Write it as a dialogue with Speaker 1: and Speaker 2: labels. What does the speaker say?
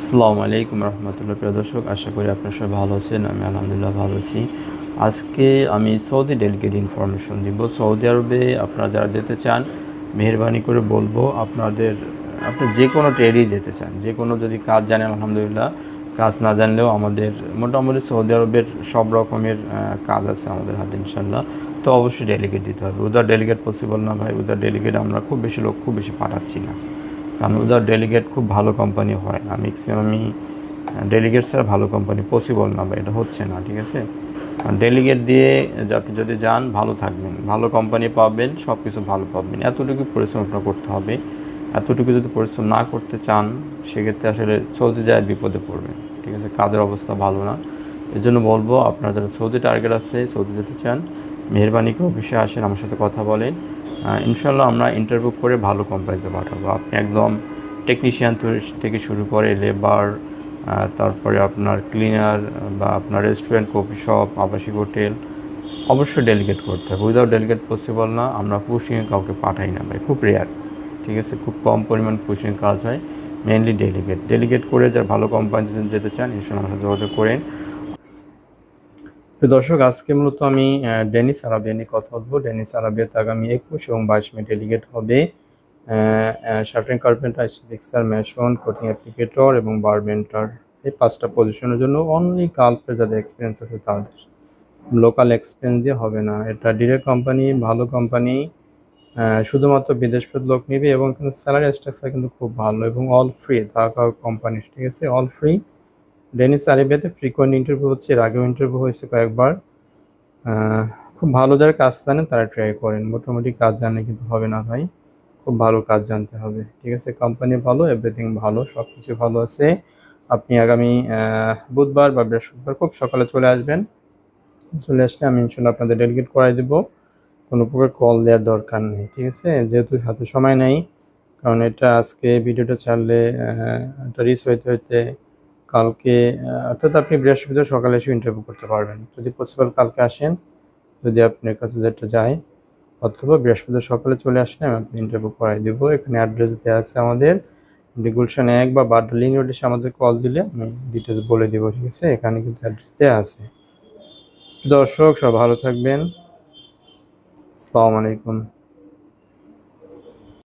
Speaker 1: আসসালামু আলাইকুম রহমতুল্লাহ। প্রিয় দর্শক, আশা করি আপনারা সবাই ভালো আছেন। আমি আলহামদুলিল্লাহ ভালো আছি। আজকে আমি সৌদি ডেলিগেট ইনফরমেশন দিব। সৌদি আরবে আপনারা যারা যেতে চান, মেহরবানি করে বলবো আপনি যে কোনো ট্রেডেই যেতে চান, যে কোনো যদি কাজ জানেন আলহামদুলিল্লাহ, কাজ না জানলেও আমাদের মোটামুটি সৌদি আরবের সব রকমের কাজ আছে আমাদের হাতে ইনশাল্লাহ। তো অবশ্যই ডেলিগেট দিতে হবে। উদার ডেলিগেট পসিবল না ভাই, উদার ডেলিগেট আমরা খুব বেশি পাঠাচ্ছি না, কারণ উদার ডেলিগেট খুব ভালো কোম্পানি হয় না। ম্যাক্সিমামই ডেলিগেট ছাড়া ভালো কোম্পানি পসিবল না বা এটা হচ্ছে না, ঠিক আছে। কারণ ডেলিগেট দিয়ে আপনি যদি যান ভালো থাকবেন, ভালো কোম্পানি পাবেন, সব কিছু ভালো পাবেন। এতটুকু পরিশ্রম আপনার করতে হবে। এতটুকু যদি পরিশ্রম না করতে চান, সেক্ষেত্রে আসলে সৌদি যায় বিপদে পড়বেন, ঠিক আছে। কাজের অবস্থা ভালো না। এর জন্য বলবো, আপনারা যারা সৌদি টার্গেট আছে, সৌদি যেতে চান, মেহরবানি করে অফিসে আসেন, আমার সাথে কথা বলেন। ইনশাল্লাহ আমরা ইন্টারভিউ করে ভালো কোম্পানিতে পাঠাবো। আপনি একদম টেকনিশিয়ান থেকে শুরু করে লেবার, তারপরে আপনার ক্লিনার বা আপনার রেস্টুরেন্ট, কফি শপ, আবাসিক হোটেল, অবশ্যই ডেলিগেট করতে হবে। উইদাউট ডেলিগেট পসিবল না। আমরা পুশিংয়ে কাউকে পাঠাই না ভাই, খুব রেয়ার, ঠিক আছে। খুব কম পরিমাণ পুশিং কাজ হয়, মেনলি ডেলিগেট করে যারা ভালো কোম্পানি যেতে চান ইনশাল্লাহ আমার সাথে যোগাযোগ করেন। তো দর্শক, আজকে মূলত আমি ডেনিস আরাবিয়া নিয়ে কথা বলবো। ডেনিস আরাবিয়াতে আগামী 21 এবং 22 মে ডেলিগেট হবে শার্টিং carpenter, fixer, mason, coating applicator এবং বারবেন্টার। এই 5টা পজিশনের জন্য অনলি কালপে যাদের এক্সপিরিয়েন্স আছে তাদের, লোকাল এক্সপিরিয়েন্স দিয়ে হবে না। এটা ডিরেক্ট কোম্পানি, ভালো কোম্পানি, শুধুমাত্র বিদেশ ফেরত লোক নেবে এবং কিন্তু স্যালারি স্ট্রাকচার কিন্তু খুব ভালো এবং অল ফ্রি থাকা কোম্পানি, ঠিক আছে, অল ফ্রি। ডেনিস আরাবিয়াতে ফ্রিকোয়েন্ট ইন্টারভিউ হচ্ছে, এর আগেও ইন্টারভিউ হয়েছে কয়েকবার। খুব ভালো যারা কাজ জানেন তারা ট্রাই করেন। মোটামুটি কাজ জানলে কিন্তু হবে না ভাই, খুব ভালো কাজ জানতে হবে, ঠিক আছে। কোম্পানি ভালো, এভরিথিং ভালো, সব কিছু ভালো আছে। আপনি আগামী বুধবার বা বৃহস্পতিবার খুব সকালে চলে আসবেন। চলে আসলে আমি ইনশাল্লাহ আপনাদের ডেলিগেট করাই দেবো। কোনো প্রকার কল দেওয়ার দরকার নেই, ঠিক আছে। যেহেতু হাতে সময় নেই, কারণ এটা আজকে ভিডিওটা ছাড়লে এটা রিচ হইতে হইতে কালকে, অর্থাৎ আপনি বৃহস্পতিবার সকালে এসে ইন্টারভিউ করতে পারবেন যদি পসিবল কালকে আসেন, যদি আপনার কাছে যেটা যায়, অথবা বৃহস্পতিবার সকালে চলে আসলে আমি আপনি ইন্টারভিউ করাই দেবো। এখানে অ্যাড্রেস দেওয়া আছে আমাদের, গুলশান 1 বা বাড্ডা লিঙ্ক রোড এসে আমাদের কল দিলে আমি ডিটেলস বলে দিব, ঠিক আছে। এখানে কিন্তু অ্যাড্রেস দেওয়া আছে। দর্শক সব ভালো থাকবেন। আসসালামু আলাইকুম।